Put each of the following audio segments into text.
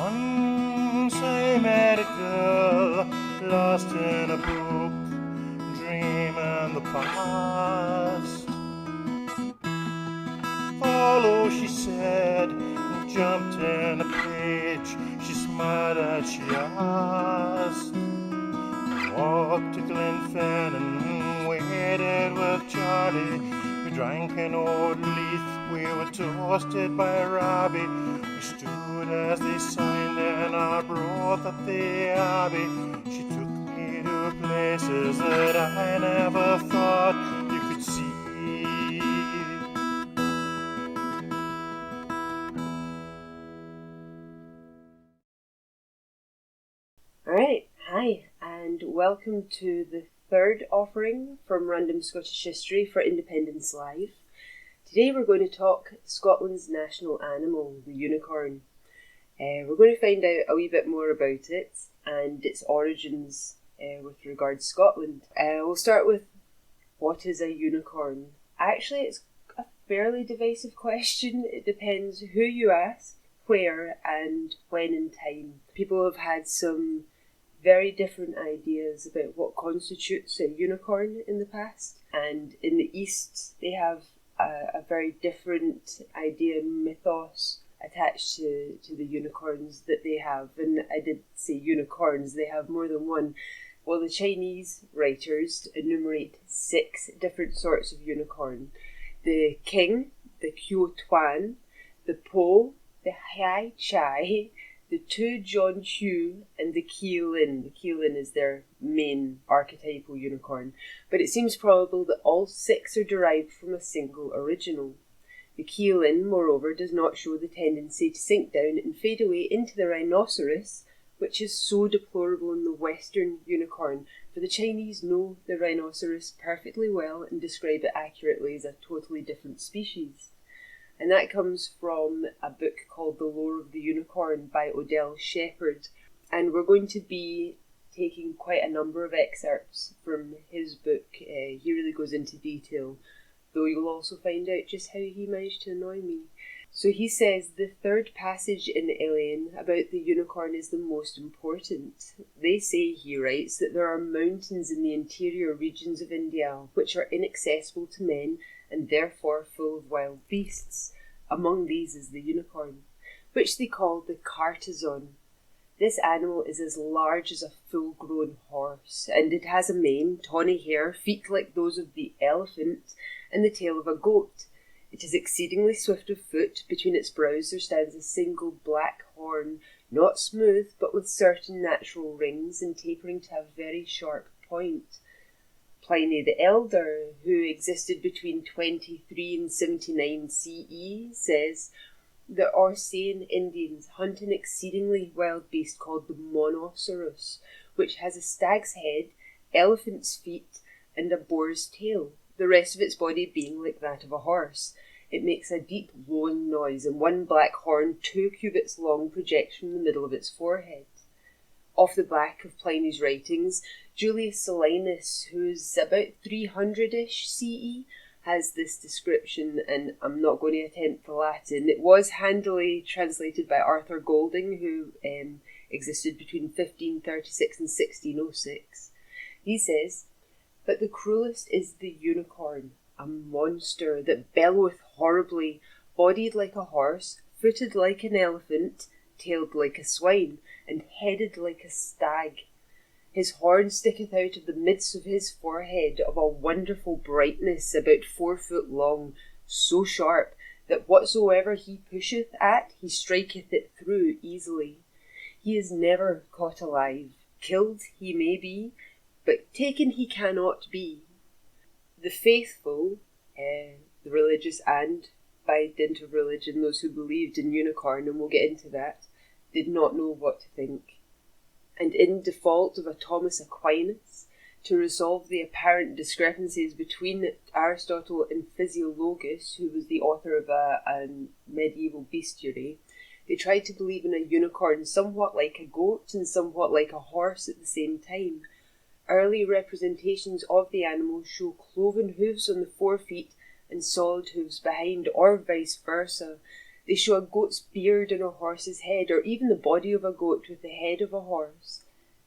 Once I met a girl lost in a book, dreaming the past. Follow, she said, and jumped in a page. She smiled and she asked. Walked to Glenfinnan, waited with Charlie. We drank an old leaf, we were toasted by Robbie. We stood as they signed in our broth at the Abbey. She took me to places that I never thought you could see. Alright, hi, and welcome to the third offering from Random Scottish History for Independence Live. Today we're going to talk Scotland's national animal, the unicorn. We're going to find out a wee bit more about it and its origins with regard to Scotland. We'll start with, what is a unicorn? Actually, it's a fairly divisive question. It depends who you ask, where, and when in time. People have had some very different ideas about what constitutes a unicorn in the past, and in the East they have a very different idea and mythos attached to the unicorns that they have. And I did say unicorns, they have more than one. Well, the Chinese writers enumerate 6 different sorts of unicorn. The king, the Qiu Tuan, the Po, the Hai Chai, the Tu John Chu, and the Keelin. The Keelin is their main archetypal unicorn, but it seems probable that all 6 are derived from a single original. The Keelin, moreover, does not show the tendency to sink down and fade away into the rhinoceros, which is so deplorable in the Western unicorn, for the Chinese know the rhinoceros perfectly well and describe it accurately as a totally different species. And that comes from a book called The Lore of the Unicorn by Odell Shepherd. And we're going to be taking quite a number of excerpts from his book. He really goes into detail, though you'll also find out just how he managed to annoy me. So he says the third passage in Elian about the unicorn is the most important. They say, he writes, that there are mountains in the interior regions of India which are inaccessible to men and therefore full of wild beasts. Among these is the unicorn, which they call the cartazon. This animal is as large as a full-grown horse, and it has a mane, tawny hair, feet like those of the elephant, and the tail of a goat. It is exceedingly swift of foot. Between its brows there stands a single black horn, not smooth, but with certain natural rings and tapering to a very sharp point. Pliny the Elder, who existed between 23 and 79 CE, says, the Orsain Indians hunt an exceedingly wild beast called the monoceros, which has a stag's head, elephant's feet, and a boar's tail, the rest of its body being like that of a horse. It makes a deep lowing noise, and one black horn 2 cubits long projects from the middle of its forehead. Off the back of Pliny's writings, Julius Silenus, who's about 300-ish CE, has this description, and I'm not going to attempt the Latin. It was handily translated by Arthur Golding, who existed between 1536 and 1606. He says, but the cruelest is the unicorn, a monster that belloweth horribly, bodied like a horse, footed like an elephant, tailed like a swine, and headed like a stag. His horn sticketh out of the midst of his forehead, of a wonderful brightness, about 4 foot long, so sharp that whatsoever he pusheth at, he striketh it through easily. He is never caught alive. Killed he may be, but taken he cannot be. The faithful, the religious, and by dint of religion those who believed in unicorn, and we'll get into that, did not know what to think. And in default of a Thomas Aquinas, to resolve the apparent discrepancies between Aristotle and Physiologus, who was the author of a medieval bestiary, they tried to believe in a unicorn somewhat like a goat and somewhat like a horse at the same time. Early representations of the animal show cloven hooves on the 4 feet and solid hooves behind, or vice versa. They show a goat's beard on a horse's head, or even the body of a goat with the head of a horse.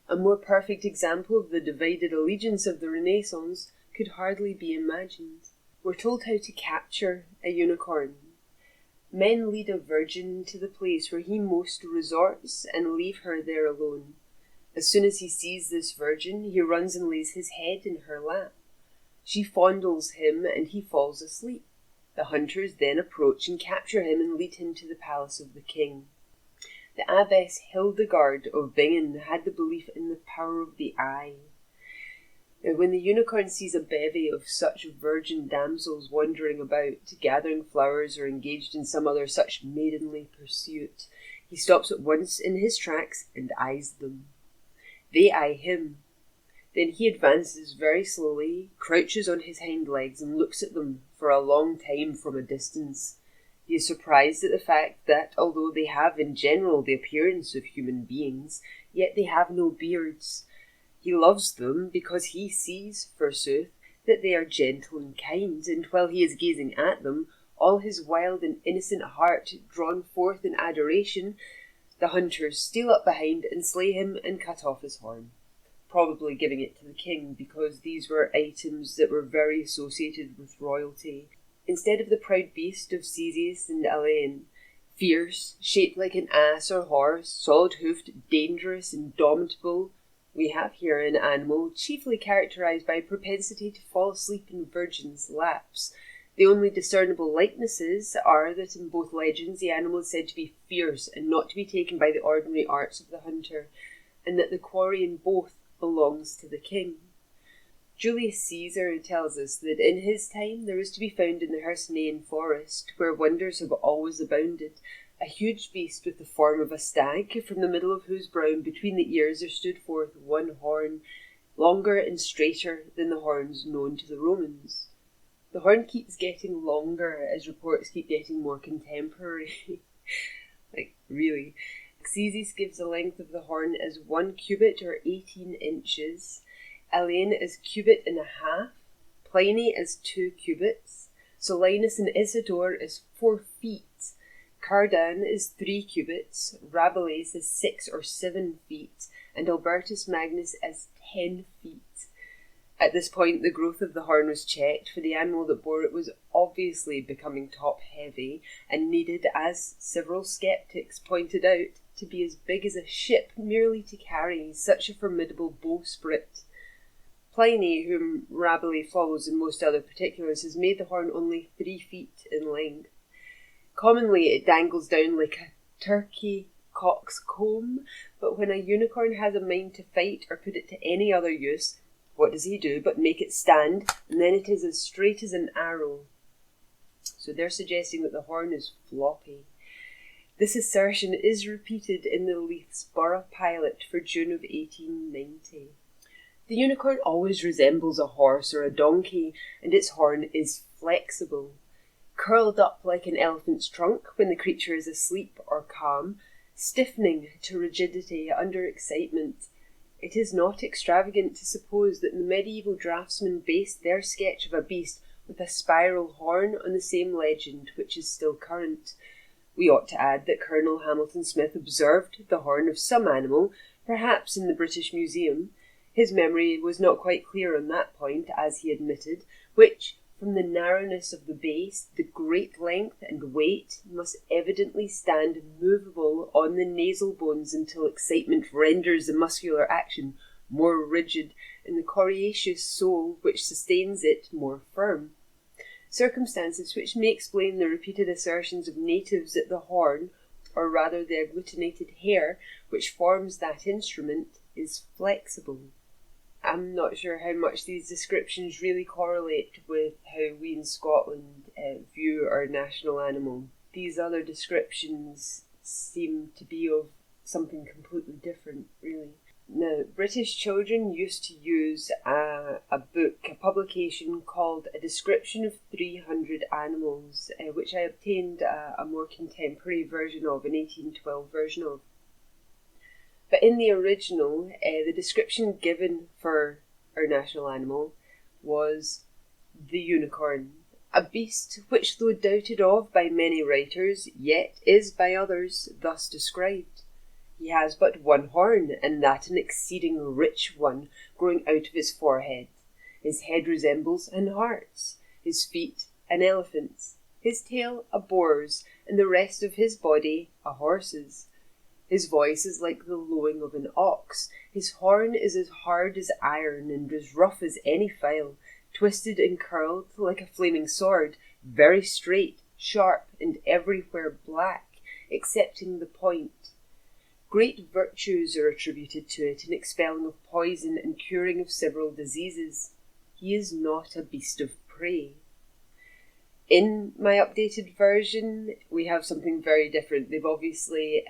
A more perfect example of the divided allegiance of the Renaissance could hardly be imagined. We're told how to capture a unicorn. Men lead a virgin to the place where he most resorts and leave her there alone. As soon as he sees this virgin, he runs and lays his head in her lap. She fondles him and he falls asleep. The hunters then approach and capture him and lead him to the palace of the king. The abbess Hildegard of Bingen had the belief in the power of the eye. Now, when the unicorn sees a bevy of such virgin damsels wandering about, gathering flowers or engaged in some other such maidenly pursuit, he stops at once in his tracks and eyes them. They eye him. Then he advances very slowly, crouches on his hind legs and looks at them for a long time from a distance. He is surprised at the fact that, although they have in general the appearance of human beings, yet they have no beards. He loves them because he sees, forsooth, that they are gentle and kind, and while he is gazing at them, all his wild and innocent heart drawn forth in adoration, the hunters steal up behind and slay him and cut off his horn, probably giving it to the king because these were items that were very associated with royalty. Instead of the proud beast of Theseus and Elaine, fierce, shaped like an ass or horse, solid-hoofed, dangerous, indomitable, we have here an animal chiefly characterized by a propensity to fall asleep in virgins' laps. The only discernible likenesses are that in both legends the animal is said to be fierce and not to be taken by the ordinary arts of the hunter, and that the quarry in both belongs to the king. Julius Caesar tells us that in his time there was to be found in the Hercynian forest, where wonders have always abounded, a huge beast with the form of a stag, from the middle of whose brow between the ears there stood forth one horn, longer and straighter than the horns known to the Romans. The horn keeps getting longer as reports keep getting more contemporary. Really. Ctesias gives the length of the horn as 1 cubit or 18 inches, Elaine as cubit and a half, Pliny as 2 cubits, Solinus and Isidore as 4 feet, Cardan is 3 cubits, Rabelais is 6 or 7 feet, and Albertus Magnus as 10 feet. At this point, the growth of the horn was checked, for the animal that bore it was obviously becoming top-heavy and needed, as several skeptics pointed out, to be as big as a ship merely to carry such a formidable bowsprit. Pliny, whom Rabelais follows in most other particulars, has made the horn only 3 feet in length. Commonly it dangles down like a turkey cock's comb, but when a unicorn has a mind to fight or put it to any other use, what does he do but make it stand, and then it is as straight as an arrow. So they're suggesting that the horn is floppy. This assertion is repeated in the Leith's Borough Pilot for June of 1890. The unicorn always resembles a horse or a donkey, and its horn is flexible. Curled up like an elephant's trunk when the creature is asleep or calm, stiffening to rigidity under excitement. It is not extravagant to suppose that the medieval draftsmen based their sketch of a beast with a spiral horn on the same legend which is still current. We ought to add that Colonel Hamilton Smith observed the horn of some animal, perhaps in the British Museum. His memory was not quite clear on that point, as he admitted, which, from the narrowness of the base, the great length and weight, must evidently stand movable on the nasal bones until excitement renders the muscular action more rigid and the coriaceous sole which sustains it more firm. Circumstances which may explain the repeated assertions of natives that the horn, or rather the agglutinated hair, which forms that instrument, is flexible. I'm not sure how much these descriptions really correlate with how we in Scotland view our national animal. These other descriptions seem to be of something completely different, really. Now, British children used to use a publication called A Description of 300 Animals, which I obtained a more contemporary version of, an 1812 version of. But in the original, the description given for our national animal was the unicorn, a beast which, though doubted of by many writers, yet is by others thus described. He has but one horn, and that an exceeding rich one, growing out of his forehead. His head resembles an hart's, his feet an elephant's, his tail a boar's, and the rest of his body a horse's. His voice is like the lowing of an ox. His horn is as hard as iron and as rough as any file, twisted and curled like a flaming sword, very straight, sharp, and everywhere black, excepting the point. Great virtues are attributed to it in expelling of poison and curing of several diseases. He is not a beast of prey. In my updated version, we have something very different. They've obviously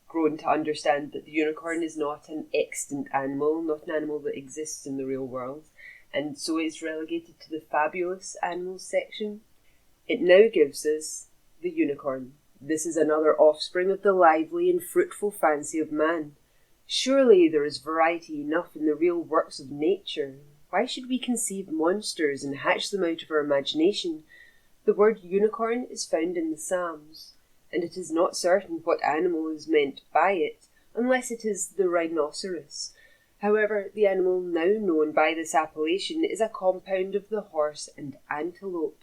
grown to understand that the unicorn is not an extant animal, not an animal that exists in the real world, and so it's relegated to the fabulous animals section. It now gives us the unicorn. This is another offspring of the lively and fruitful fancy of man. Surely there is variety enough in the real works of nature. Why should we conceive monsters and hatch them out of our imagination? The word unicorn is found in the Psalms, and it is not certain what animal is meant by it, unless it is the rhinoceros. However, the animal now known by this appellation is a compound of the horse and antelope.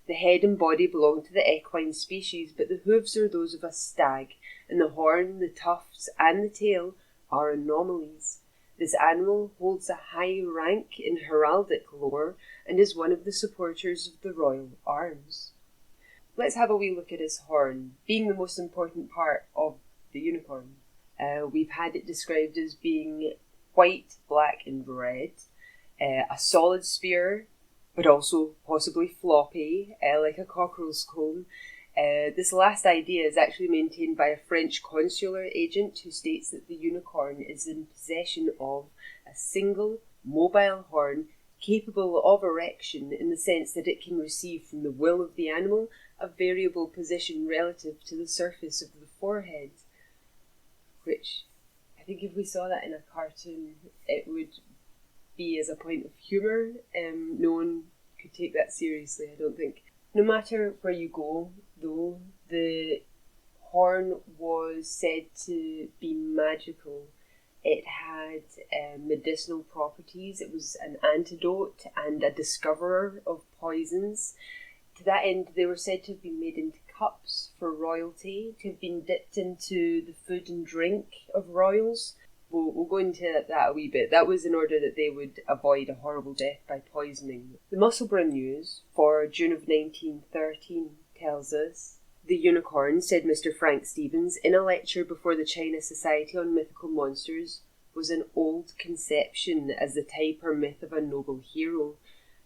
The head and body belong to the equine species, but the hooves are those of a stag, and the horn, the tufts, and the tail are anomalies. This animal holds a high rank in heraldic lore, and is one of the supporters of the royal arms. Let's have a wee look at his horn, being the most important part of the unicorn. We've had it described as being white, black, and red, a solid spear, but also possibly floppy, like a cockerel's comb. This last idea is actually maintained by a French consular agent who states that the unicorn is in possession of a single mobile horn capable of erection in the sense that it can receive from the will of the animal a variable position relative to the surface of the forehead, which I think if we saw that in a cartoon it would be as a point of humour. No one could take that seriously, I don't think. No matter where you go, though, the horn was said to be magical. It had medicinal properties. It was an antidote and a discoverer of poisons. To that end, they were said to have been made into cups for royalty, to have been dipped into the food and drink of royals. We'll go into that a wee bit. That was in order that they would avoid a horrible death by poisoning. The Musselburgh News for June of 1913 tells us, "The unicorn," said Mr. Frank Stevens in a lecture before the China Society on Mythical Monsters, "was an old conception as the type or myth of a noble hero.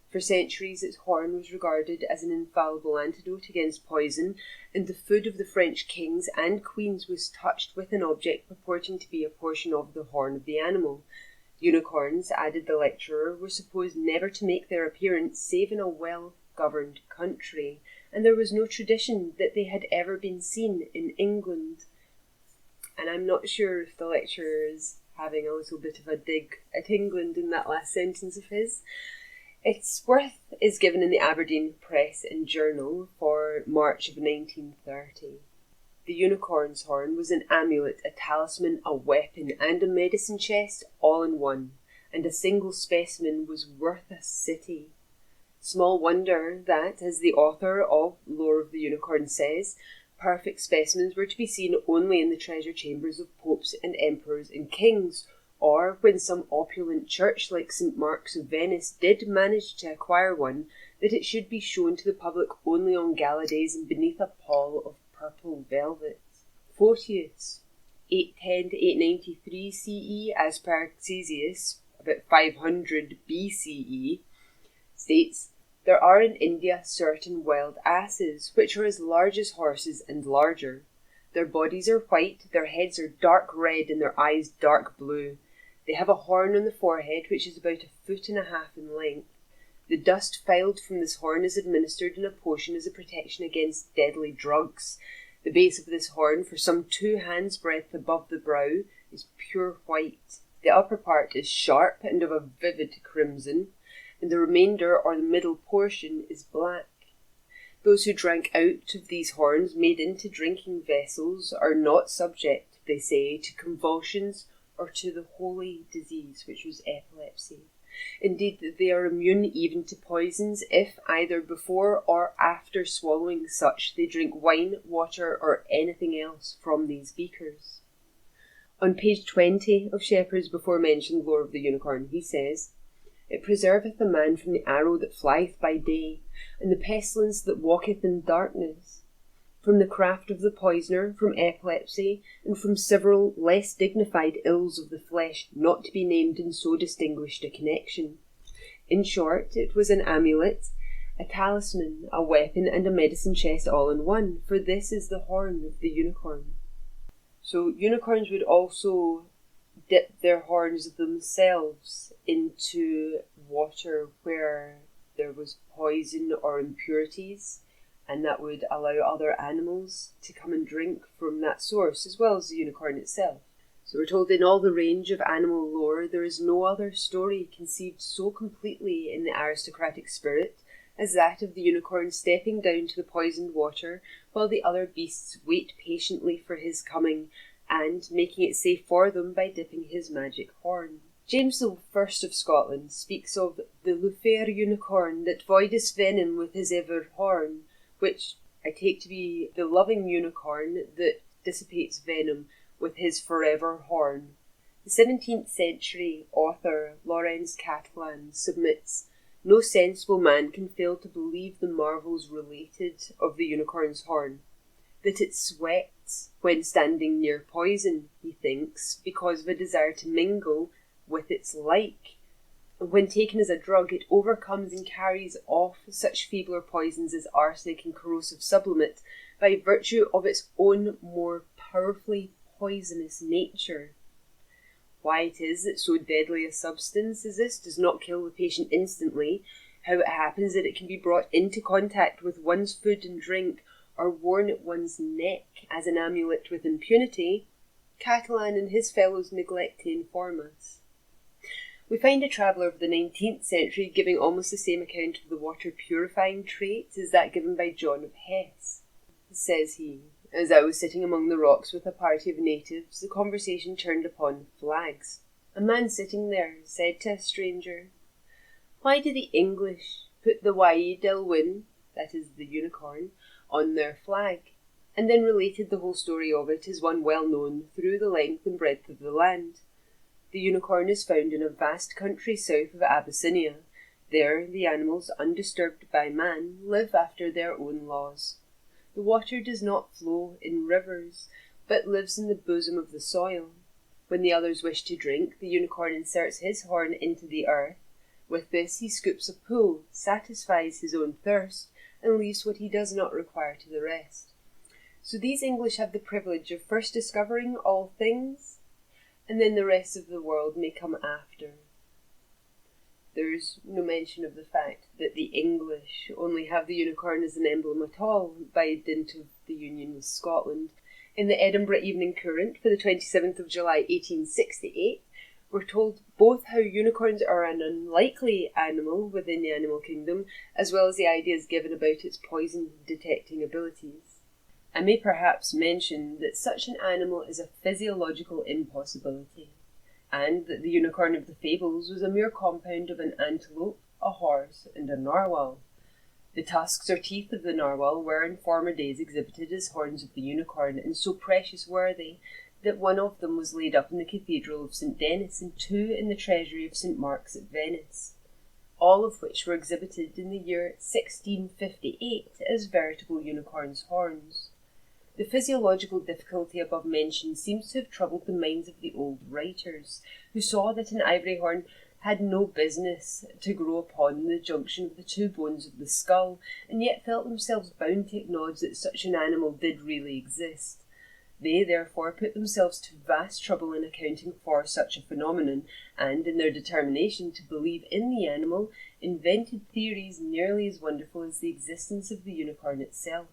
For centuries its horn was regarded as an infallible antidote against poison, and the food of the French kings and queens was touched with an object purporting to be a portion of the horn of the animal. Unicorns," added the lecturer, "were supposed never to make their appearance save in a well-governed country, and there was no tradition that they had ever been seen in England." And I'm not sure if the lecturer is having a little bit of a dig at England in that last sentence of his. Its worth is given in the Aberdeen Press and Journal for March of 1930. The unicorn's horn was an amulet, a talisman, a weapon, and a medicine chest all in one, and a single specimen was worth a city. Small wonder that, as the author of Lore of the Unicorn says, perfect specimens were to be seen only in the treasure chambers of popes and emperors and kings, or when some opulent church like St. Mark's of Venice did manage to acquire one, that it should be shown to the public only on gala days and beneath a pall of purple velvet. Photius, 810 to 893 CE, as per Ctesias, about 500 BCE, states, "There are in India certain wild asses, which are as large as horses and larger. Their bodies are white, their heads are dark red, and their eyes dark blue. They have a horn on the forehead which is about 1.5 feet in length. The dust filed from this horn is administered in a potion as a protection against deadly drugs. The base of this horn, for some 2 hands' breadth above the brow, is pure white. The upper part is sharp and of a vivid crimson, and the remainder or the middle portion is black. Those who drank out of these horns made into drinking vessels are not subject, they say, to convulsions or to the holy disease, which was epilepsy. Indeed, that they are immune even to poisons if, either before or after swallowing such, they drink wine, water, or anything else from these beakers. On page 20 of Shepherd's before mentioned Lore of the Unicorn, he says, "It preserveth a man from the arrow that flieth by day, and the pestilence that walketh in darkness, from the craft of the poisoner, from epilepsy, and from several less dignified ills of the flesh, not to be named in so distinguished a connection. In short, it was an amulet, a talisman, a weapon, and a medicine chest all in one, for this is the horn of the unicorn." So unicorns would also dip their horns themselves into water where there was poison or impurities, and that would allow other animals to come and drink from that source, as well as the unicorn itself. So we're told in all the range of animal lore, there is no other story conceived so completely in the aristocratic spirit as that of the unicorn stepping down to the poisoned water while the other beasts wait patiently for his coming and making it safe for them by dipping his magic horn. James I of Scotland speaks of the fair unicorn that voideth venom with his ever horn, which I take to be the loving unicorn that dissipates venom with his forever horn. The 17th century author Laurence Catalan submits, "No sensible man can fail to believe the marvels related of the unicorn's horn. That it sweats when standing near poison, he thinks, because of a desire to mingle with its like. And when taken as a drug, it overcomes and carries off such feebler poisons as arsenic and corrosive sublimate by virtue of its own more powerfully poisonous nature. Why it is that so deadly a substance as this does not kill the patient instantly, how it happens that it can be brought into contact with one's food and drink, or worn at one's neck as an amulet with impunity, Catalan and his fellows neglect to inform us." We find a traveller of the 19th century giving almost the same account of the water-purifying trait as that given by John of Hesse. Says he, "As I was sitting among the rocks with a party of natives, the conversation turned upon flags. A man sitting there said to a stranger, 'Why do the English put the Wae del Win,' that is the unicorn, 'on their flag?' and then related the whole story of it as one well known through the length and breadth of the land. The unicorn is found in a vast country south of Abyssinia. There the animals, undisturbed by man, live after their own laws. The water does not flow in rivers, but lives in the bosom of the soil. When the others wish to drink, the unicorn inserts his horn into the earth. With this he scoops a pool, satisfies his own thirst, and leaves what he does not require to the rest. So these English have the privilege of first discovering all things, and then the rest of the world may come after." There's no mention of the fact that the English only have the unicorn as an emblem at all by dint of the union with Scotland. In the Edinburgh Evening Courant for the 27th of July 1868, we're told both how unicorns are an unlikely animal within the animal kingdom, as well as the ideas given about its poison-detecting abilities. I may perhaps mention that such an animal is a physiological impossibility, and that the unicorn of the fables was a mere compound of an antelope, a horse, and a narwhal. The tusks or teeth of the narwhal were in former days exhibited as horns of the unicorn, and so precious were they that one of them was laid up in the Cathedral of St. Denis and two in the treasury of St. Mark's at Venice, all of which were exhibited in the year 1658 as veritable unicorn's horns. The physiological difficulty above mentioned seems to have troubled the minds of the old writers, who saw that an ivory horn had no business to grow upon the junction of the two bones of the skull, and yet felt themselves bound to acknowledge that such an animal did really exist. They therefore put themselves to vast trouble in accounting for such a phenomenon, and, in their determination to believe in the animal, invented theories nearly as wonderful as the existence of the unicorn itself.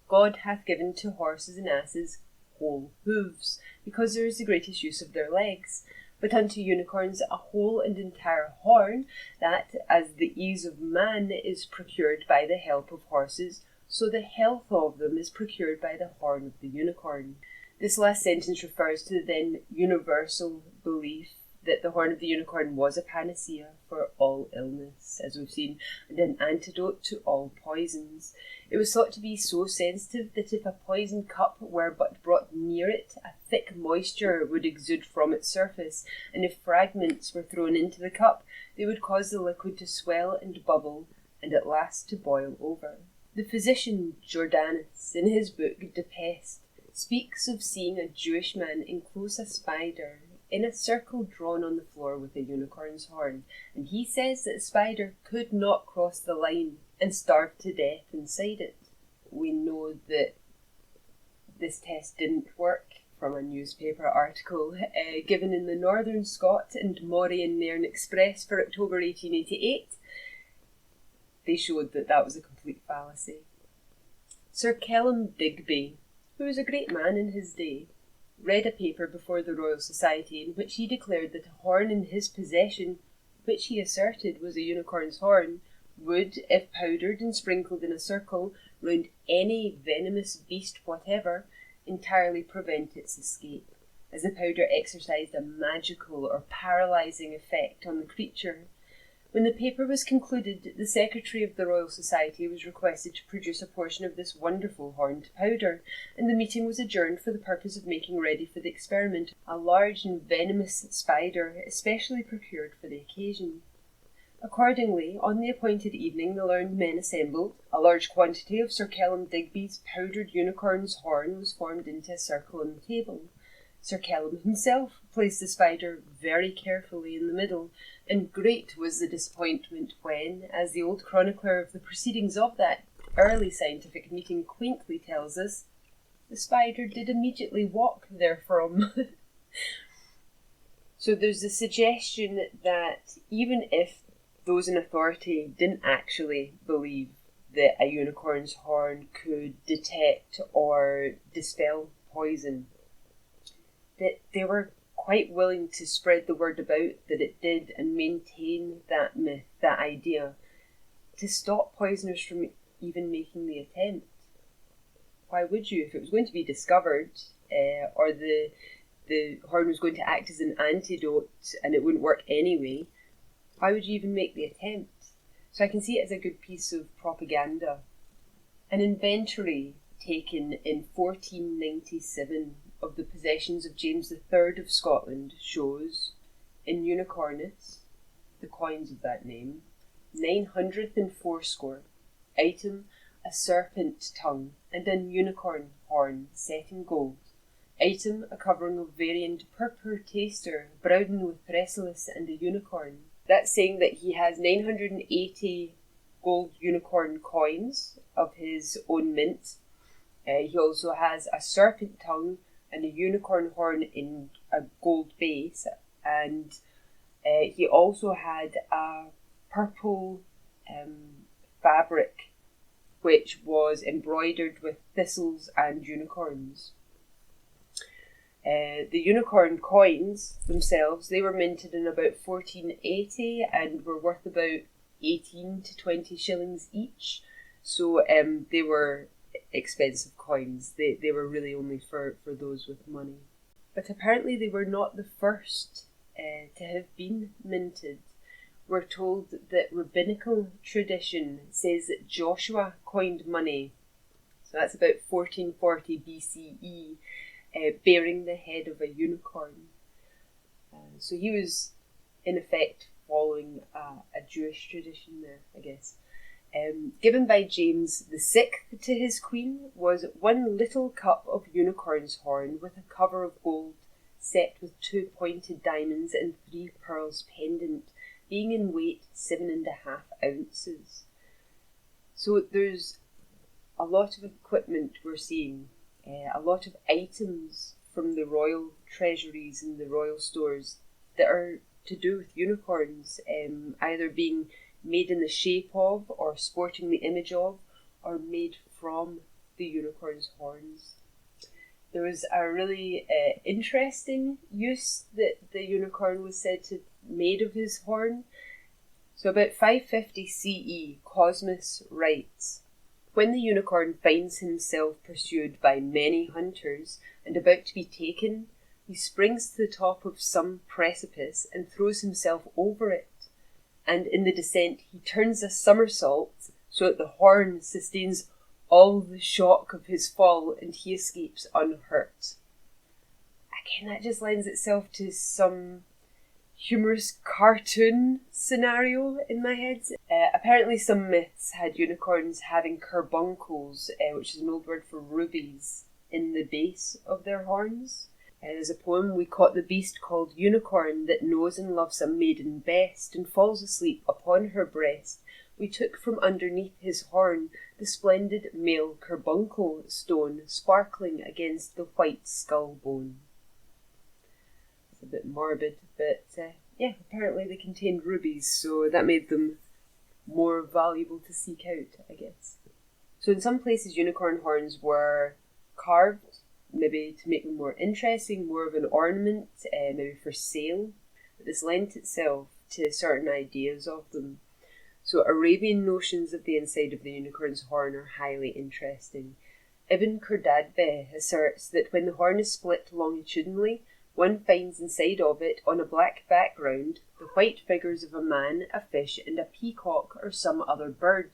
God hath given to horses and asses whole hooves, because there is the greatest use of their legs, but unto unicorns a whole and entire horn, that, as the ease of man is procured by the help of horses, so the health of them is procured by the horn of the unicorn. This last sentence refers to the then universal belief that the horn of the unicorn was a panacea for all illness, as we've seen, and an antidote to all poisons. It was thought to be so sensitive that if a poisoned cup were but brought near it, a thick moisture would exude from its surface, and if fragments were thrown into the cup, they would cause the liquid to swell and bubble, and at last to boil over. The physician Jordanus, in his book De Peste, speaks of seeing a Jewish man enclose a spider in a circle drawn on the floor with a unicorn's horn, and he says that the spider could not cross the line and starve to death inside it. We know that this test didn't work from a newspaper article given in the Northern Scot and Moray and Nairn Express for October 1888. They showed that that was a complete fallacy. Sir Kellam Digby, who was a great man in his day, read a paper before the Royal Society in which he declared that a horn in his possession, which he asserted was a unicorn's horn, would, if powdered and sprinkled in a circle round any venomous beast whatever, entirely prevent its escape, as the powder exercised a magical or paralysing effect on the creature. When the paper was concluded, the Secretary of the Royal Society was requested to produce a portion of this wonderful horn to powder, and the meeting was adjourned for the purpose of making ready for the experiment a large and venomous spider, especially procured for the occasion. Accordingly, on the appointed evening, the learned men assembled. A large quantity of Sir Kellam Digby's powdered unicorn's horn was formed into a circle on the table. Sir Kellam himself placed the spider very carefully in the middle, and great was the disappointment when, as the old chronicler of the proceedings of that early scientific meeting quaintly tells us, the spider did immediately walk therefrom. So there's a suggestion that even if those in authority didn't actually believe that a unicorn's horn could detect or dispel poison, that they were quite willing to spread the word about that it did and maintain that myth, that idea, to stop poisoners from even making the attempt. Why would you? If it was going to be discovered, or the horn was going to act as an antidote and it wouldn't work anyway, why would you even make the attempt? So I can see it as a good piece of propaganda. An inventory taken in 1497 of the possessions of James III of Scotland shows, in unicornis, the coins of that name, 904 item, a serpent tongue, and an unicorn horn set in gold, item, a covering of variant purpur taster, browden with thressalis and a unicorn. That's saying that he has 980 gold unicorn coins of his own mint. He also has a serpent tongue and a unicorn horn in a gold base, and he also had a purple fabric which was embroidered with thistles and unicorns. The unicorn coins themselves, they were minted in about 1480 and were worth about 18 to 20 shillings each, so they were expensive coins. They were really only for those with money. But apparently they were not the first to have been minted. We're told that rabbinical tradition says that Joshua coined money, so that's about 1440 BCE, bearing the head of a unicorn. So he was in effect following a Jewish tradition there, I guess. Given by James VI to his queen was one little cup of unicorn's horn with a cover of gold set with 2 pointed diamonds and 3 pearls pendant, being in weight 7.5 ounces. So there's a lot of equipment we're seeing, a lot of items from the royal treasuries and the royal stores that are to do with unicorns, either being made in the shape of, or sporting the image of, or made from the unicorn's horns. There was a really interesting use that the unicorn was said to have made of his horn. So about 550 CE, Cosmas writes, When the unicorn finds himself pursued by many hunters and about to be taken, he springs to the top of some precipice and throws himself over it. And in the descent he turns a somersault so that the horn sustains all the shock of his fall and he escapes unhurt. Again, that just lends itself to some humorous cartoon scenario in my head. Apparently some myths had unicorns having carbuncles, which is an old word for rubies, in the base of their horns. There's a poem, "We caught the beast called Unicorn that knows and loves a maiden best and falls asleep upon her breast. We took from underneath his horn the splendid male carbuncle stone sparkling against the white skull bone." It's a bit morbid, but apparently they contained rubies, so that made them more valuable to seek out, I guess. So in some places unicorn horns were carved, maybe to make them more interesting, more of an ornament, maybe for sale. But this lent itself to certain ideas of them. So Arabian notions of the inside of the unicorn's horn are highly interesting. Ibn Khordadbeh asserts that when the horn is split longitudinally, one finds inside of it, on a black background, the white figures of a man, a fish, and a peacock or some other bird.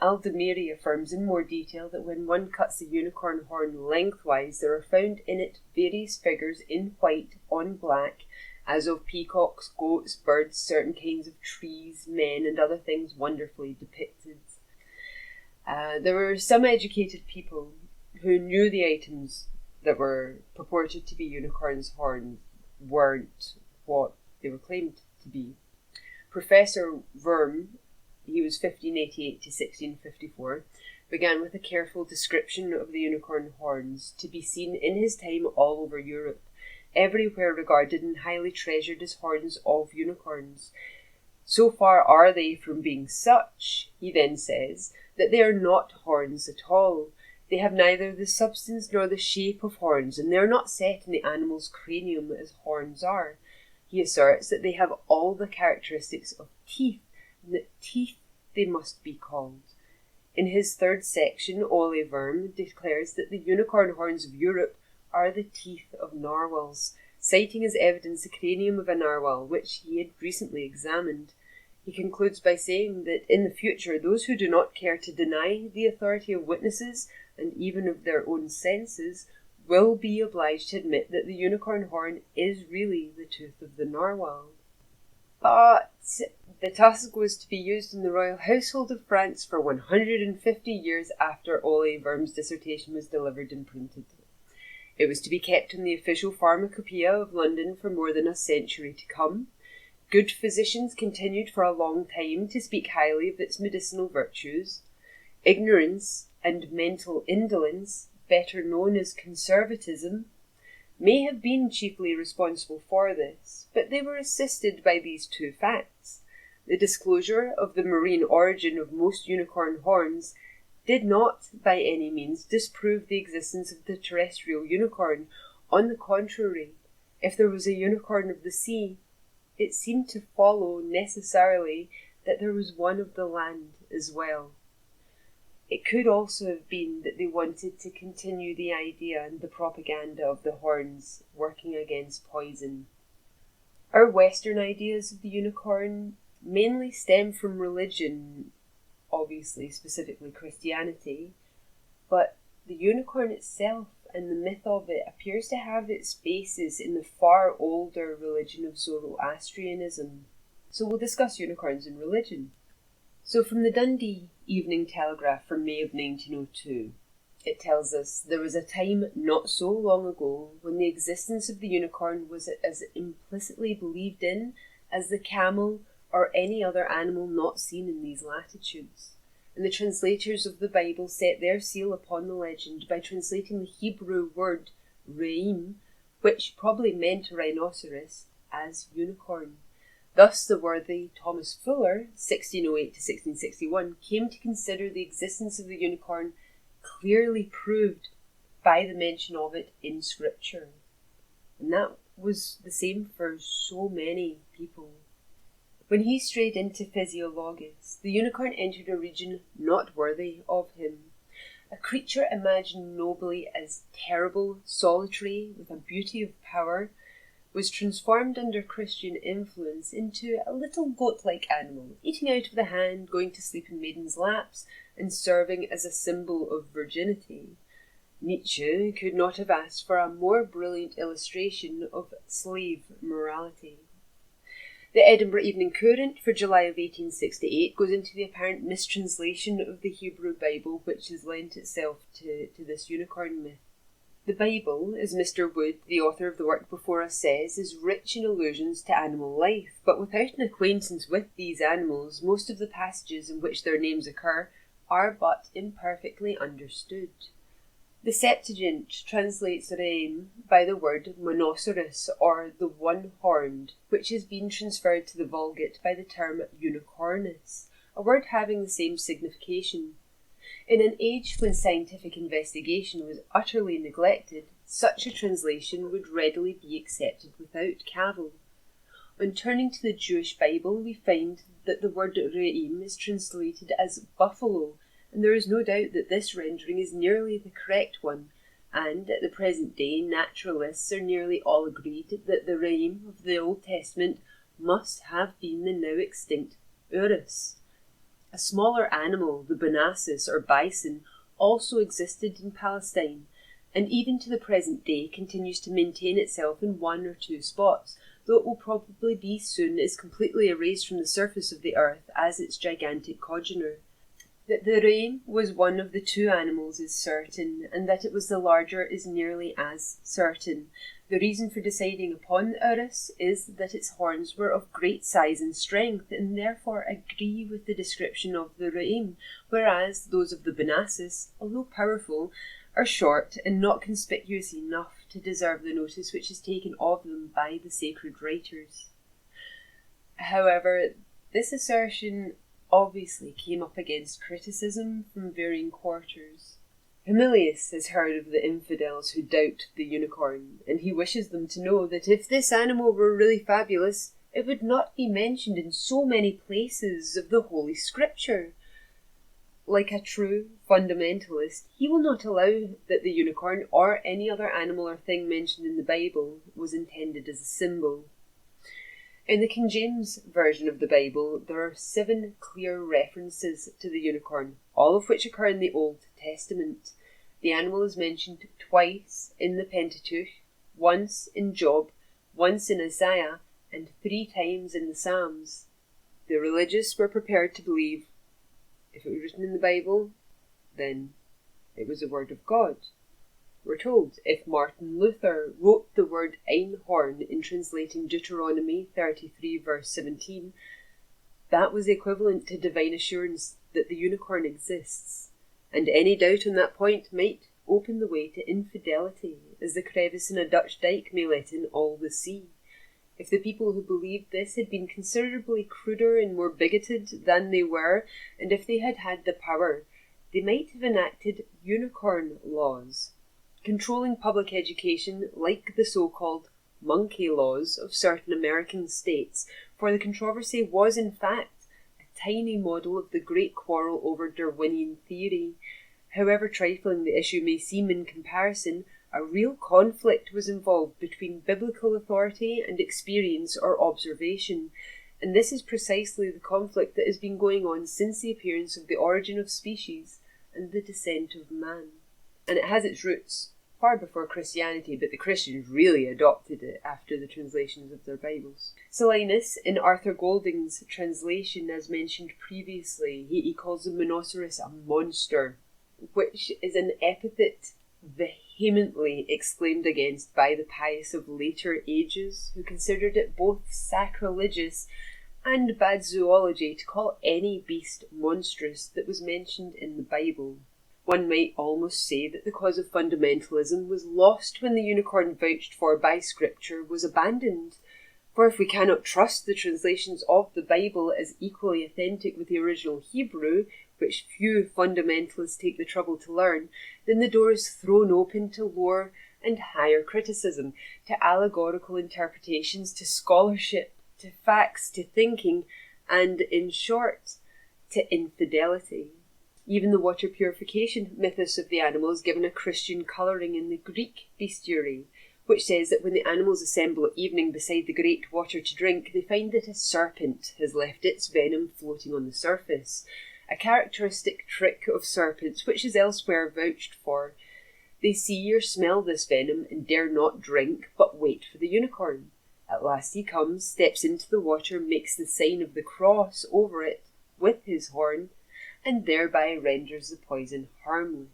Al-Damiri affirms in more detail that when one cuts the unicorn horn lengthwise, there are found in it various figures in white on black, as of peacocks, goats, birds, certain kinds of trees, men, and other things wonderfully depicted. There were some educated people who knew the items that were purported to be unicorns' horns weren't what they were claimed to be. Professor Wurm, he was 1588 to 1654, began with a careful description of the unicorn horns, to be seen in his time all over Europe, everywhere regarded and highly treasured as horns of unicorns. So far are they from being such, he then says, that they are not horns at all. They have neither the substance nor the shape of horns, and they are not set in the animal's cranium as horns are. He asserts that they have all the characteristics of teeth, and that teeth they must be called. In his third section, Ole Wurm declares that the unicorn horns of Europe are the teeth of narwhals, citing as evidence the cranium of a narwhal, which he had recently examined. He concludes by saying that in the future, those who do not care to deny the authority of witnesses, and even of their own senses, will be obliged to admit that the unicorn horn is really the tooth of the narwhal. But the tusk was to be used in the royal household of France for 150 years after Ole Wurm's dissertation was delivered and printed. It was to be kept in the official pharmacopoeia of London for more than a century to come. Good physicians continued for a long time to speak highly of its medicinal virtues. Ignorance and mental indolence, better known as conservatism, may have been chiefly responsible for this, but they were assisted by these two facts. The disclosure of the marine origin of most unicorn horns did not, by any means, disprove the existence of the terrestrial unicorn. On the contrary, if there was a unicorn of the sea, it seemed to follow necessarily that there was one of the land as well. It could also have been that they wanted to continue the idea and the propaganda of the horns working against poison. Our Western ideas of the unicorn mainly stem from religion, obviously, specifically Christianity, but the unicorn itself and the myth of it appears to have its basis in the far older religion of Zoroastrianism. So we'll discuss unicorns and religion. So from the Dundee Evening Telegraph from May of 1902, it tells us, there was a time not so long ago when the existence of the unicorn was as implicitly believed in as the camel or any other animal not seen in these latitudes. And the translators of the Bible set their seal upon the legend by translating the Hebrew word re'im, which probably meant rhinoceros, as unicorn. Thus the worthy Thomas Fuller, 1608 to 1661, came to consider the existence of the unicorn clearly proved by the mention of it in Scripture. And that was the same for so many people. When he strayed into Physiologus, the unicorn entered a region not worthy of him. a creature imagined nobly as terrible, solitary, with a beauty of power, was transformed under Christian influence into a little goat-like animal, eating out of the hand, going to sleep in maidens' laps, and serving as a symbol of virginity. Nietzsche could not have asked for a more brilliant illustration of slave morality. The Edinburgh Evening Courant for July of 1868 goes into the apparent mistranslation of the Hebrew Bible, which has lent itself to this unicorn myth. The Bible, as Mr. Wood, the author of the work before us, says, is rich in allusions to animal life, but without an acquaintance with these animals, most of the passages in which their names occur are but imperfectly understood. The Septuagint translates reim by the word monoceros, or the one-horned, which has been transferred to the Vulgate by the term unicornus, a word having the same signification. In an age when scientific investigation was utterly neglected, such a translation would readily be accepted without cavil. On turning to the Jewish Bible, we find that the word reim is translated as buffalo, and there is no doubt that this rendering is nearly the correct one, and at the present day naturalists are nearly all agreed that the reim of the Old Testament must have been the now extinct urus. A smaller animal, the bonassus or bison, also existed in Palestine, and even to the present day continues to maintain itself in one or two spots, though it will probably be soon as completely erased from the surface of the earth as its gigantic congener. That the reim was one of the two animals is certain, and that it was the larger is nearly as certain. The reason for deciding upon the urus is that its horns were of great size and strength, and therefore agree with the description of the reim, whereas those of the bonassus, although powerful, are short and not conspicuous enough to deserve the notice which is taken of them by the sacred writers. However, this assertion obviously came up against criticism from varying quarters. Himilius has heard of the infidels who doubt the unicorn, and he wishes them to know that if this animal were really fabulous, it would not be mentioned in so many places of the Holy Scripture. Like a true fundamentalist, he will not allow that the unicorn or any other animal or thing mentioned in the Bible was intended as a symbol. In the King James Version of the Bible, there are 7 clear references to the unicorn, all of which occur in the Old Testament. The animal is mentioned twice in the Pentateuch, once in Job, once in Isaiah, and 3 times in the Psalms. The religious were prepared to believe if it was written in the Bible, then it was the word of God. We're told if Martin Luther wrote the word einhorn in translating Deuteronomy 33 verse 17, that was equivalent to divine assurance that the unicorn exists, and any doubt on that point might open the way to infidelity, as the crevice in a Dutch dike may let in all the sea. If the people who believed this had been considerably cruder and more bigoted than they were, and if they had had the power, they might have enacted unicorn laws, controlling public education like the so-called monkey laws of certain American states, for the controversy was in fact a tiny model of the great quarrel over Darwinian theory. However trifling the issue may seem in comparison, a real conflict was involved between biblical authority and experience or observation, and this is precisely the conflict that has been going on since the appearance of The Origin of Species and The Descent of Man. And it has its roots far before Christianity, but the Christians really adopted it after the translations of their Bibles. Silenus, in Arthur Golding's translation, as mentioned previously, he calls the Monoceros a monster, which is an epithet vehemently exclaimed against by the pious of later ages, who considered it both sacrilegious and bad zoology to call any beast monstrous that was mentioned in the Bible. One might almost say that the cause of fundamentalism was lost when the unicorn vouched for by Scripture was abandoned. For if we cannot trust the translations of the Bible as equally authentic with the original Hebrew, which few fundamentalists take the trouble to learn, then the door is thrown open to lower and higher criticism, to allegorical interpretations, to scholarship, to facts, to thinking, and, in short, to infidelity. Even the water purification mythos of the animal is given a Christian colouring in the Greek bestiary, which says that when the animals assemble at evening beside the great water to drink, they find that a serpent has left its venom floating on the surface, a characteristic trick of serpents which is elsewhere vouched for. They see or smell this venom and dare not drink, but wait for the unicorn. At last he comes, steps into the water, makes the sign of the cross over it with his horn, and thereby renders the poison harmless.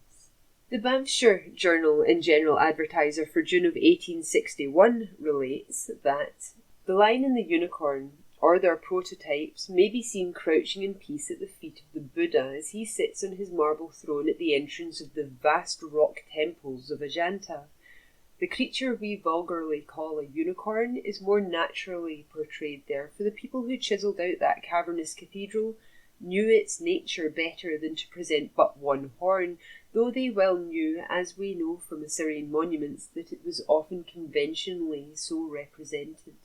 The Banffshire Journal and General Advertiser for June of 1861 relates that the lion and the unicorn, or their prototypes, may be seen crouching in peace at the feet of the Buddha as he sits on his marble throne at the entrance of the vast rock temples of Ajanta. The creature we vulgarly call a unicorn is more naturally portrayed there, for the people who chiselled out that cavernous cathedral knew its nature better than to present but one horn, though they well knew, as we know from Assyrian monuments, that it was often conventionally so represented.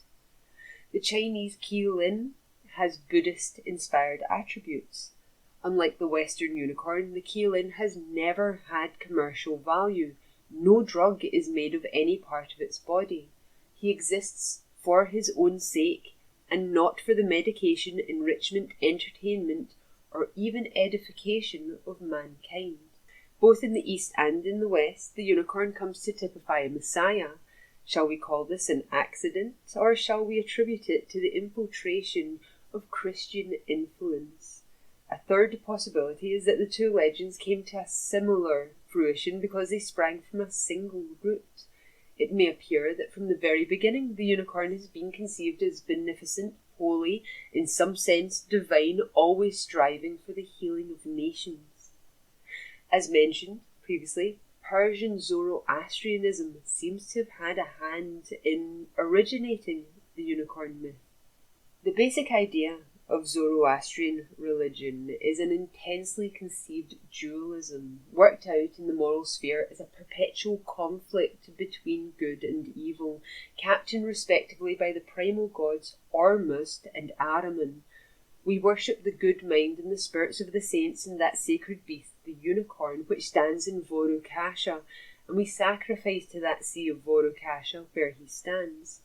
The Chinese Qilin has Buddhist-inspired attributes. Unlike the Western unicorn, the Qilin has never had commercial value. No drug is made of any part of its body. He exists for his own sake, and not for the medication, enrichment, entertainment, or even edification of mankind. Both in the East and in the West, the unicorn comes to typify a messiah. Shall we call this an accident, or shall we attribute it to the infiltration of Christian influence? A third possibility is that the two legends came to a similar fruition because they sprang from a single root. It may appear that from the very beginning the unicorn has been conceived as beneficent, holy, in some sense divine, always striving for the healing of nations. As mentioned previously, Persian Zoroastrianism seems to have had a hand in originating the unicorn myth. The basic idea of Zoroastrian religion is an intensely conceived dualism, worked out in the moral sphere as a perpetual conflict between good and evil, captained respectively by the primal gods Ormusd and Ahriman. We worship the good mind and the spirits of the saints and that sacred beast, the unicorn, which stands in Vorukasha, and we sacrifice to that sea of Vorukasha where he stands.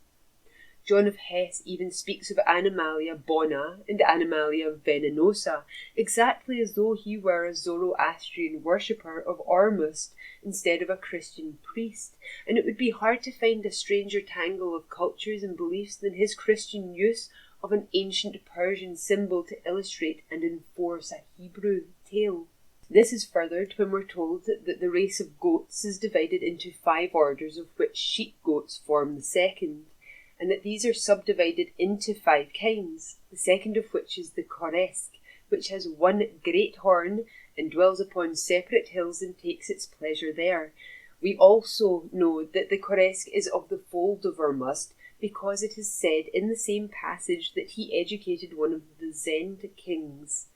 John of Hesse even speaks of Animalia bona and Animalia venenosa, exactly as though he were a Zoroastrian worshipper of Ormusd instead of a Christian priest, and it would be hard to find a stranger tangle of cultures and beliefs than his Christian use of an ancient Persian symbol to illustrate and enforce a Hebrew tale. This is furthered when we're told that the race of goats is divided into 5 orders, of which sheep-goats form the second, and that these are subdivided into 5 kinds, the second of which is the Koresk, which has one great horn and dwells upon separate hills and takes its pleasure there. We also know that the Koresk is of the fold of Ormusd, because it is said in the same passage that he educated one of the Zend kings.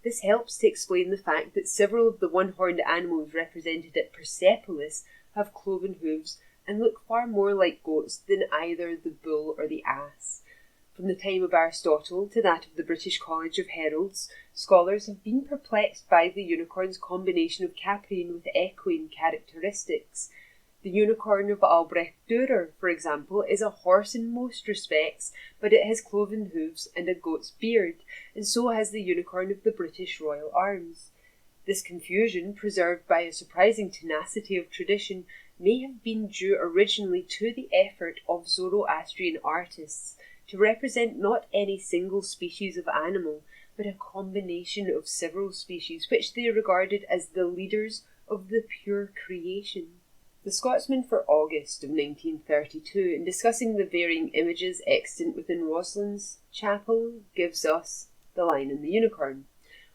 This helps to explain the fact that several of the one-horned animals represented at Persepolis have cloven hooves and look far more like goats than either the bull or the ass. From the time of Aristotle to that of the British College of Heralds, scholars have been perplexed by the unicorn's combination of caprine with equine characteristics. The unicorn of Albrecht Dürer, for example, is a horse in most respects, but it has cloven hooves and a goat's beard, and so has the unicorn of the British Royal Arms. This confusion, preserved by a surprising tenacity of tradition, may have been due originally to the effort of Zoroastrian artists to represent not any single species of animal, but a combination of several species which they regarded as the leaders of the pure creation. The Scotsman for August of 1932, in discussing the varying images extant within Roslin's chapel, gives us the lion and the unicorn.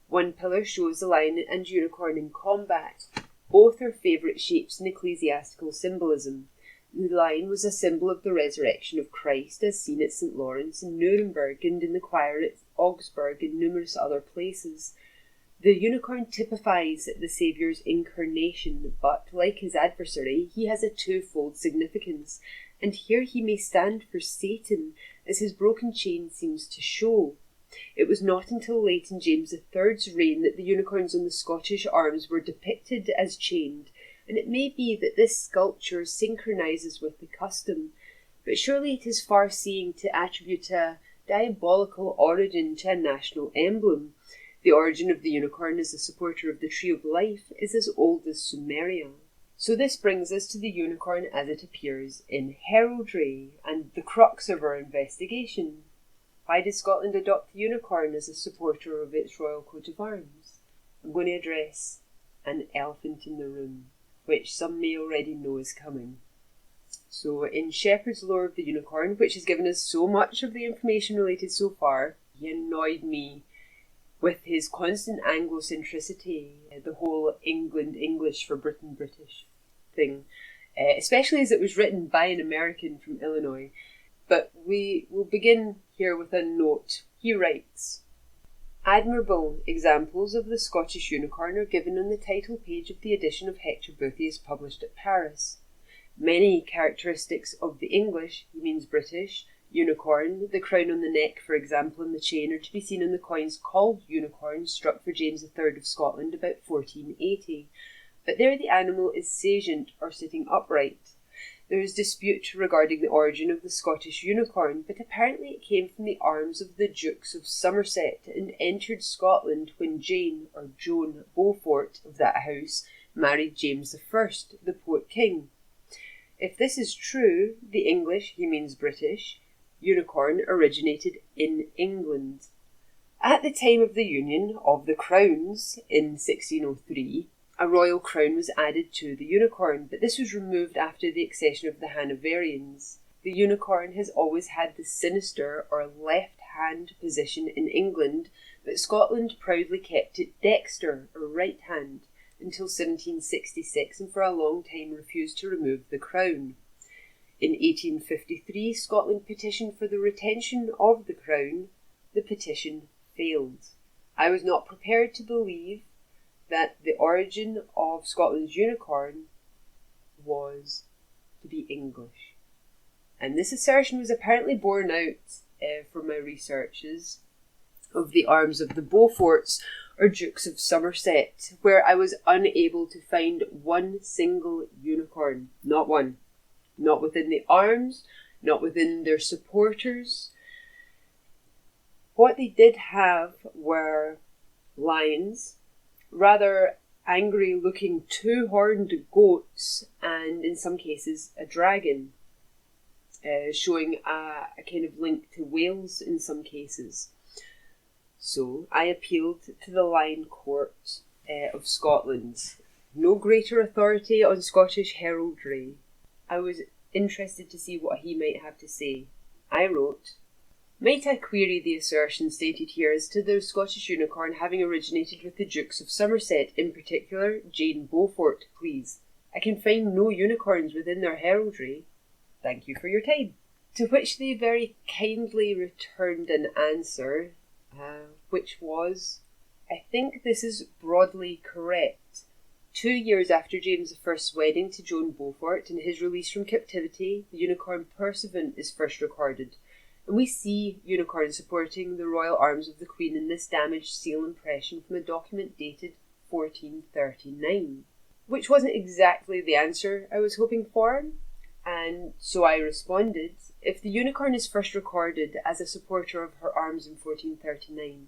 One pillar shows the lion and unicorn in combat. Both are favourite shapes in ecclesiastical symbolism. The lion was a symbol of the resurrection of Christ, as seen at St. Lawrence in Nuremberg and in the choir at Augsburg and numerous other places. The unicorn typifies the Saviour's incarnation, but, like his adversary, he has a twofold significance, and here he may stand for Satan, as his broken chain seems to show. It was not until late in James III's reign that the unicorns on the Scottish arms were depicted as chained, and it may be that this sculpture synchronises with the custom, but surely it is far-seeing to attribute a diabolical origin to a national emblem. The origin of the unicorn as a supporter of the tree of life is as old as Sumeria. So this brings us to the unicorn as it appears in heraldry, and the crux of our investigation. Why did Scotland adopt the unicorn as a supporter of its royal coat of arms? I'm going to address an elephant in the room, which some may already know is coming. So in Shepherd's Lore of the Unicorn, which has given us so much of the information related so far, he annoyed me with his constant Anglocentricity, the whole England English for Britain British thing, especially as it was written by an American from Illinois. But we will begin here with a note. He writes, "Admirable examples of the Scottish unicorn are given on the title page of the edition of Hector Boethius published at Paris. Many characteristics of the English, he means British, unicorn, the crown on the neck, for example, and the chain, are to be seen in the coins called unicorns struck for James III of Scotland about 1480. But there the animal is sagiant or sitting upright. There is dispute regarding the origin of the Scottish unicorn, but apparently it came from the arms of the Dukes of Somerset and entered Scotland when Jane, or Joan Beaufort, of that house, married James I, the Poet King. If this is true, the English, he means British, unicorn originated in England. At the time of the union of the crowns in 1603, a royal crown was added to the unicorn, but this was removed after the accession of the Hanoverians. The unicorn has always had the sinister or left-hand position in England, but Scotland proudly kept it dexter or right hand until 1766, and for a long time refused to remove the crown. In 1853, Scotland petitioned for the retention of the crown. The petition failed. I was not prepared to believe that the origin of Scotland's unicorn was to be English. And this assertion was apparently borne out from my researches of the arms of the Beauforts or Dukes of Somerset, where I was unable to find one single unicorn. Not one. Not within the arms, not within their supporters. What they did have were lions, rather angry-looking two-horned goats, and in some cases a dragon, showing a kind of link to Wales in some cases. So I appealed to the Lion Court of Scotland. No greater authority on Scottish heraldry. I was interested to see what he might have to say. I wrote, "Might I query the assertion stated here as to the Scottish unicorn having originated with the Dukes of Somerset, in particular Jane Beaufort, please? I can find no unicorns within their heraldry. Thank you for your time." To which they very kindly returned an answer, which was, "I think this is broadly correct. 2 years after James I's wedding to Joan Beaufort and his release from captivity, the unicorn Pursuivant is first recorded, and we see unicorns supporting the royal arms of the Queen in this damaged seal impression from a document dated 1439. Which wasn't exactly the answer I was hoping for, and so I responded, if the unicorn is first recorded as a supporter of her arms in 1439,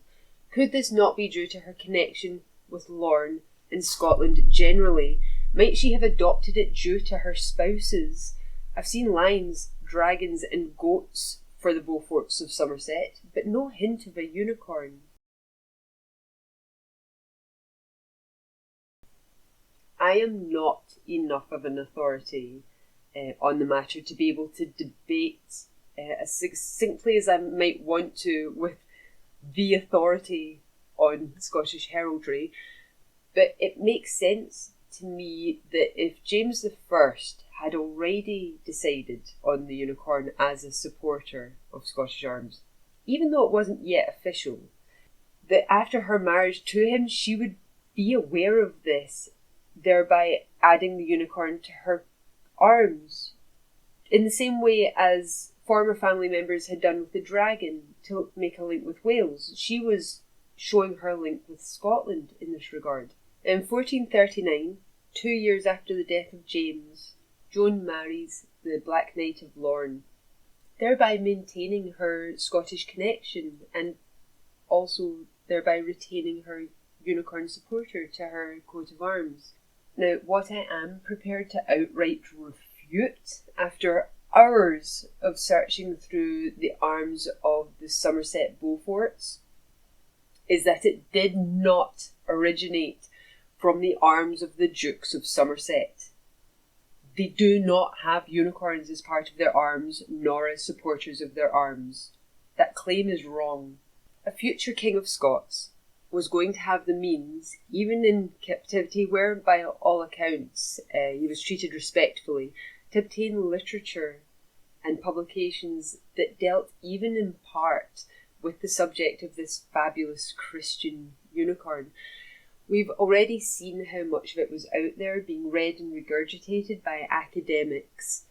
could this not be due to her connection with Lorne in Scotland generally? Might she have adopted it due to her spouses? I've seen lions, dragons and goats for the Beauforts of Somerset, but no hint of a unicorn." I am not enough of an authority on the matter to be able to debate as succinctly as I might want to with the authority on Scottish heraldry, but it makes sense to me that if James I had already decided on the unicorn as a supporter of Scottish arms, even though it wasn't yet official, that after her marriage to him she would be aware of this, thereby adding the unicorn to her arms, in the same way as former family members had done with the dragon to make a link with Wales. She was showing her link with Scotland in this regard. In 1439, 2 years after the death of James, Joan marries the Black Knight of Lorne, thereby maintaining her Scottish connection and also thereby retaining her unicorn supporter to her coat of arms. Now, what I am prepared to outright refute after hours of searching through the arms of the Somerset Beauforts is that it did not originate from the arms of the Dukes of Somerset. They do not have unicorns as part of their arms, nor as supporters of their arms. That claim is wrong. A future King of Scots was going to have the means, even in captivity where, by all accounts, he was treated respectfully, to obtain literature and publications that dealt even in part with the subject of this fabulous Christian unicorn. We've already seen how much of it was out there being read and regurgitated by academics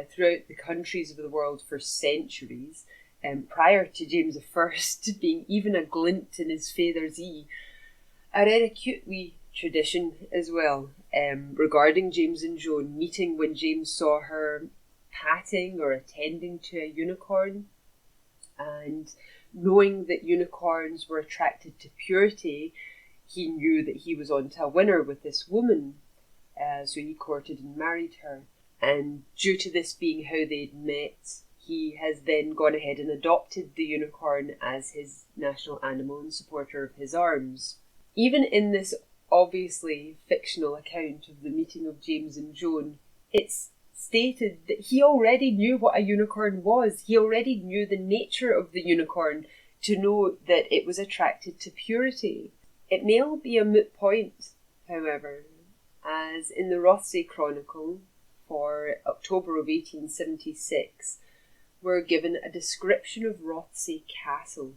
throughout the countries of the world for centuries, prior to James I being even a glint in his father's ee. I read a cute wee tradition as well regarding James and Joan meeting when James saw her patting or attending to a unicorn, and knowing that unicorns were attracted to purity, he knew that he was on to a winner with this woman, so he courted and married her. And due to this being how they'd met, he has then gone ahead and adopted the unicorn as his national animal and supporter of his arms. Even in this obviously fictional account of the meeting of James and Joan, it's stated that he already knew what a unicorn was. He already knew the nature of the unicorn to know that it was attracted to purity. It may all be a moot point, however, as in the Rothesay Chronicle for October of 1876, we're given a description of Rothesay Castle.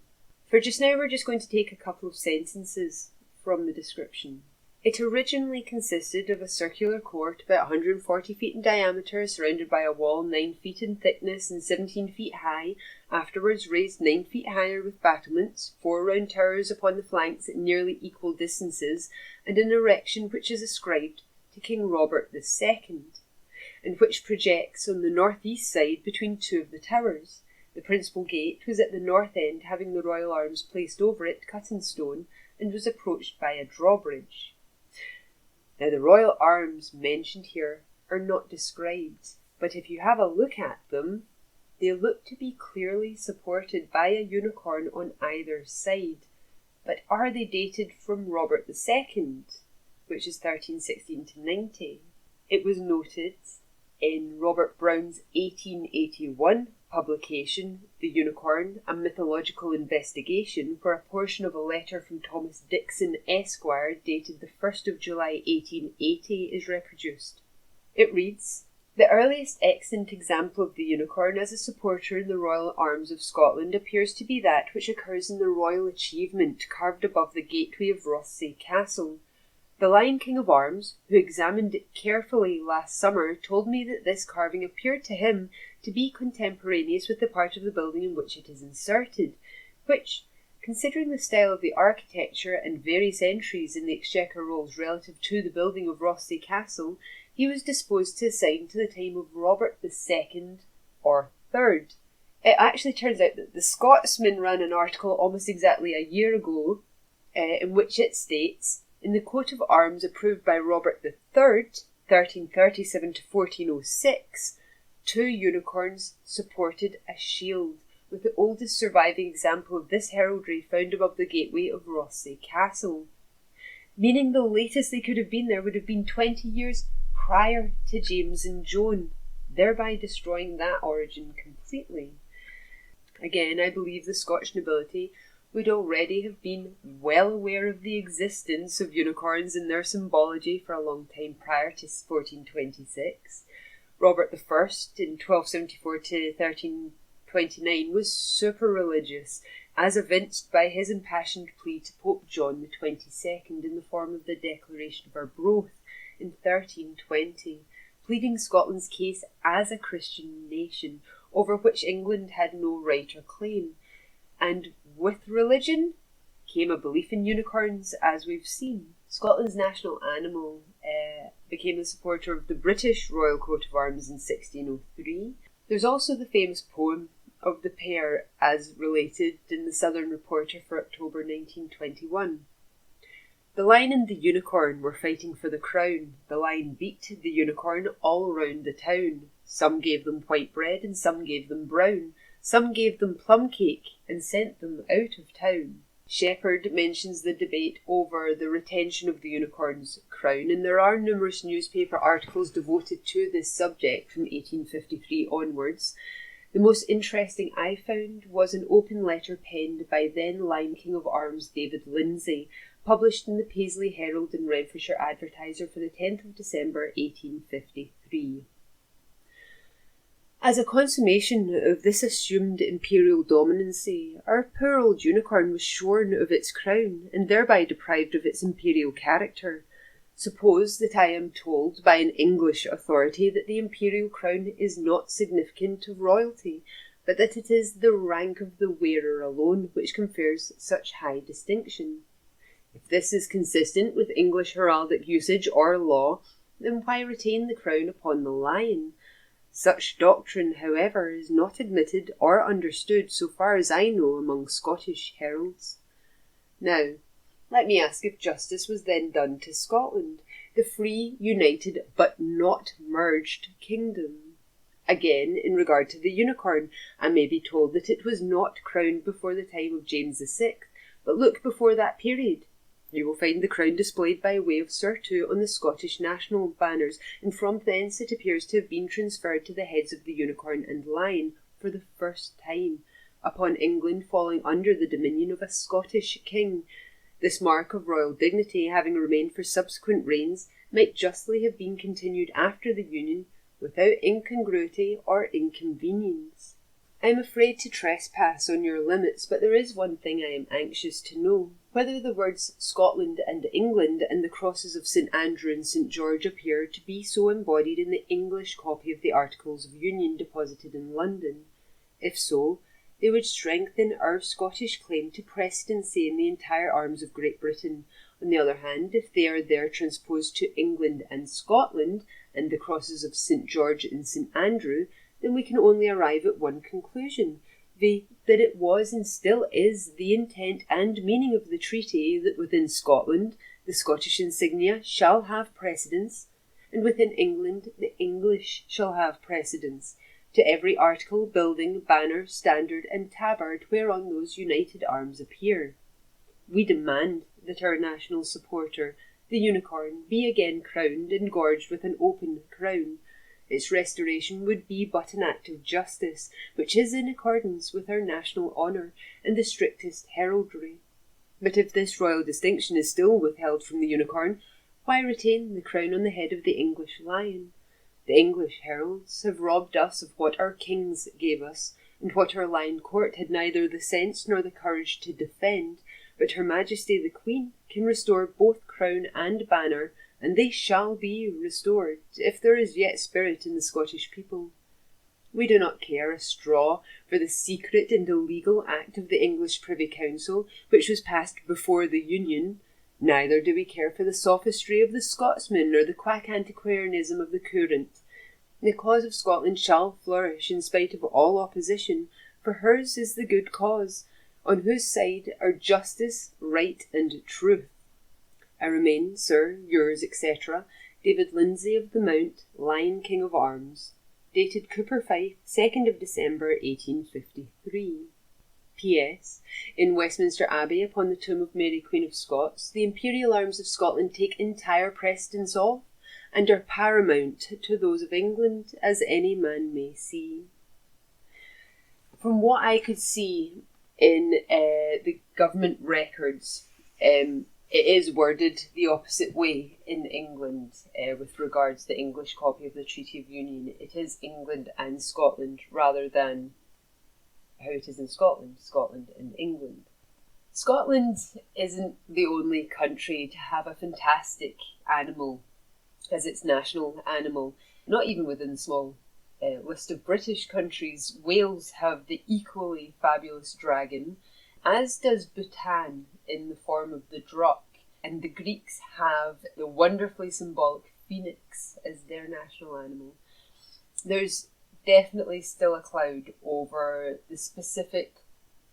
For just now, we're just going to take a couple of sentences from the description. It originally consisted of a circular court about 140 feet in diameter, surrounded by a wall 9 feet in thickness and 17 feet high, afterwards raised 9 feet higher with battlements, 4 round towers upon the flanks at nearly equal distances, and an erection which is ascribed to King Robert II, and which projects on the north-east side between 2 of the towers. The principal gate was at the north end, having the royal arms placed over it, cut in stone, and was approached by a drawbridge. Now, the royal arms mentioned here are not described, but if you have a look at them, they look to be clearly supported by a unicorn on either side. But are they dated from Robert II, which is 1316 to 90? It was noted in Robert Brown's 1881 publication, The Unicorn, A Mythological Investigation, where a portion of a letter from Thomas Dixon, Esquire, dated the 1st of July 1880, is reproduced. It reads, "The earliest extant example of the unicorn as a supporter in the royal arms of Scotland appears to be that which occurs in the royal achievement carved above the gateway of Rothesay Castle. The Lion King of Arms, who examined it carefully last summer, told me that this carving appeared to him to be contemporaneous with the part of the building in which it is inserted, which, considering the style of the architecture and various entries in the Exchequer rolls relative to the building of Rothesay Castle, he was disposed to assign to the time of Robert II or III. It actually turns out that the Scotsman ran an article almost exactly a year ago in which it states, in the coat of arms approved by Robert III, 1337 to 1406, 2 unicorns supported a shield, with the oldest surviving example of this heraldry found above the gateway of Rothesay Castle. Meaning the latest they could have been there would have been 20 years prior to James and Joan, thereby destroying that origin completely. Again, I believe the Scottish nobility would already have been well aware of the existence of unicorns and their symbology for a long time prior to 1426. Robert I, in 1274 to 1329, was super religious, as evinced by his impassioned plea to Pope John XXII in the form of the Declaration of Arbroath in 1320, pleading Scotland's case as a Christian nation, over which England had no right or claim. And with religion came a belief in unicorns, as we've seen. Scotland's national animal became a supporter of the British royal coat of arms in 1603. There's also the famous poem of the pair as related in the Southern Reporter for October 1921. The lion and the unicorn were fighting for the crown. The lion beat the unicorn all round the town. Some gave them white bread and some gave them brown. Some gave them plum cake and sent them out of town. Shepherd mentions the debate over the retention of the unicorn's crown, and there are numerous newspaper articles devoted to this subject from 1853 onwards. The most interesting I found was an open letter penned by then Lion King of Arms David Lindsay, published in the Paisley Herald and Renfrewshire Advertiser for the 10th of December 1853. As a consummation of this assumed imperial dominancy, our poor old unicorn was shorn of its crown, and thereby deprived of its imperial character. Suppose that I am told by an English authority that the imperial crown is not significant of royalty, but that it is the rank of the wearer alone which confers such high distinction. If this is consistent with English heraldic usage or law, then why retain the crown upon the lion? Such doctrine, however, is not admitted or understood so far as I know among Scottish heralds. Now, let me ask if justice was then done to Scotland, the free, united, but not merged kingdom. Again, in regard to the unicorn, I may be told that it was not crowned before the time of James VI, but look before that period. You will find the crown displayed by way of surtout on the Scottish national banners, and from thence it appears to have been transferred to the heads of the unicorn and lion for the first time, upon England falling under the dominion of a Scottish king. This mark of royal dignity, having remained for subsequent reigns, might justly have been continued after the Union, without incongruity or inconvenience. I am afraid to trespass on your limits, but there is one thing I am anxious to know, whether the words Scotland and England and the crosses of St Andrew and St George appear to be so embodied in the English copy of the Articles of Union deposited in London. If so, they would strengthen our Scottish claim to precedency in the entire arms of Great Britain. On the other hand, if they are there transposed to England and Scotland, and the crosses of St George and St Andrew, then we can only arrive at one conclusion, viz. that it was and still is the intent and meaning of the treaty that within Scotland the Scottish insignia shall have precedence, and within England the English shall have precedence, to every article, building, banner, standard, and tabard whereon those united arms appear. We demand that our national supporter, the unicorn, be again crowned and gorged with an open crown. Its restoration would be but an act of justice, which is in accordance with our national honour and the strictest heraldry. But if this royal distinction is still withheld from the unicorn, why retain the crown on the head of the English lion? The English heralds have robbed us of what our kings gave us, and what our lion court had neither the sense nor the courage to defend, but Her Majesty the Queen can restore both crown and banner, and they shall be restored, if there is yet spirit in the Scottish people. We do not care a straw for the secret and illegal act of the English Privy Council, which was passed before the Union. Neither do we care for the sophistry of the Scotsman, nor the quack antiquarianism of the current. The cause of Scotland shall flourish in spite of all opposition, for hers is the good cause, on whose side are justice, right, and truth. I remain, sir, yours, etc., David Lindsay of the Mount, Lion King of Arms. Dated Cooper Fife, 2nd of December, 1853. P.S. In Westminster Abbey, upon the tomb of Mary Queen of Scots, the imperial arms of Scotland take entire precedence of, and are paramount to those of England, as any man may see. From what I could see in the government records, it is worded the opposite way in England with regards to the English copy of the Treaty of Union. It is England and Scotland rather than how it is in Scotland, Scotland and England. Scotland isn't the only country to have a fantastic animal as its national animal, not even within small list of British countries, Wales have the equally fabulous dragon, as does Bhutan in the form of the druk, and the Greeks have the wonderfully symbolic phoenix as their national animal. There's definitely still a cloud over the specific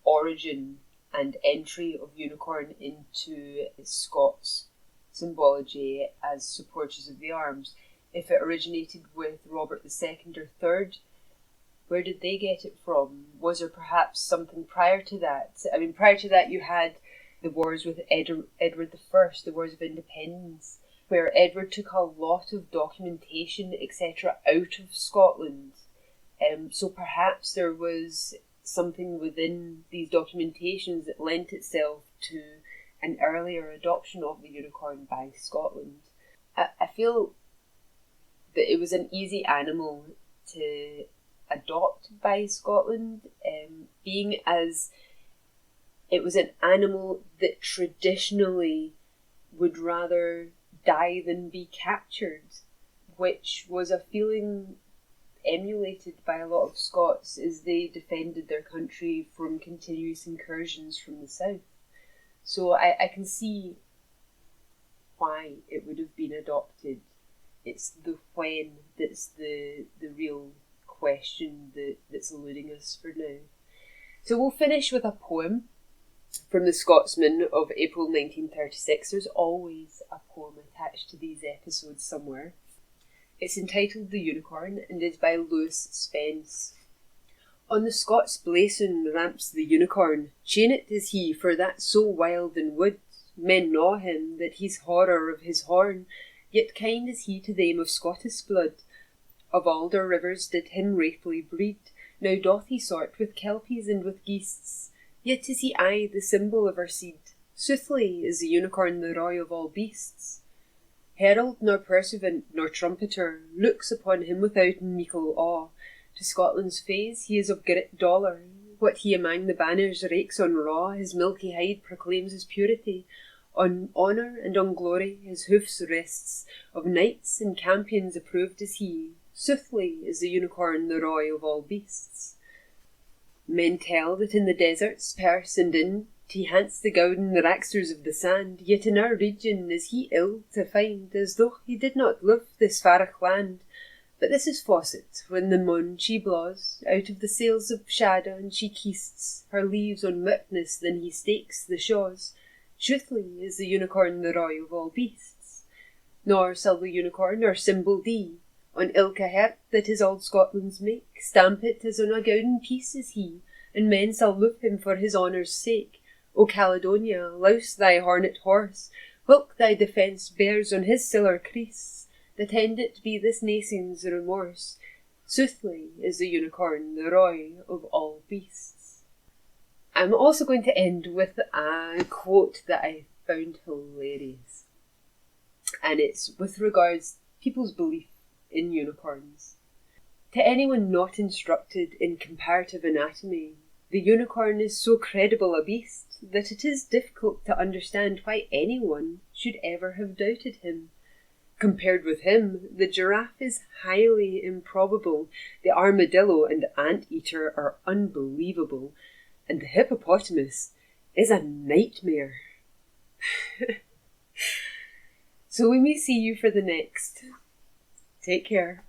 origin and entry of unicorn into Scots symbology as supporters of the arms. If it originated with Robert II or III, where did they get it from? Was there perhaps something prior to that? I mean, prior to that you had the wars with Edward I, the Wars of Independence, where Edward took a lot of documentation, etc., out of Scotland. So perhaps there was something within these documentations that lent itself to an earlier adoption of the unicorn by Scotland. I feel that it was an easy animal to adopt by Scotland, being as it was an animal that traditionally would rather die than be captured, which was a feeling emulated by a lot of Scots as they defended their country from continuous incursions from the south. So I can see why it would have been adopted. It's the when that's the real question that's eluding us for now. So we'll finish with a poem from the Scotsman of April 1936. There's always a poem attached to these episodes somewhere. It's entitled The Unicorn and is by Lewis Spence. On the Scots blazon ramps the unicorn, chained is he for that so wild and wood. Men gnaw him that he's horror of his horn, yet kind is he to them of Scottish blood. Of Alder rivers did him wraithfully breed, now doth he sort with kelpies and with geests, yet is he aye the symbol of our seed. Soothly is the unicorn the roy of all beasts. Herald nor pursuivant nor trumpeter looks upon him without meikle awe. To Scotland's fays he is of grit dollar, what he amang the banners rakes on raw, his milky hide proclaims his purity. On honour and on glory his hoofs rests, of knights and campions approved is he. Soothly is the unicorn the roy of all beasts. Men tell that in the deserts, Perth and in, he hants the gowden the racksters of the sand, yet in our region is he ill to find, as though he did not love this farach land. But this is Fawcett, when the moon she blaws out of the sails of Shada, and she keasts her leaves on muckness, then he stakes the shaws. Truthly is the unicorn the roy of all beasts. Nor shall the unicorn our symbol be, on ilka heart that his auld Scotland's make, stamp it as on a gowden piece is he, and men shall love him for his honour's sake. O Caledonia, louse thy hornet horse, whilk thy defence bears on his siller crease, that end it be this nation's remorse. Soothly is the unicorn the roy of all beasts. I'm also going to end with a quote that I found hilarious, and it's with regards to people's belief in unicorns. To anyone not instructed in comparative anatomy, the unicorn is so credible a beast that it is difficult to understand why anyone should ever have doubted him. Compared with him, the giraffe is highly improbable, the armadillo and anteater are unbelievable, and the hippopotamus is a nightmare. So we may see you for the next. Take care.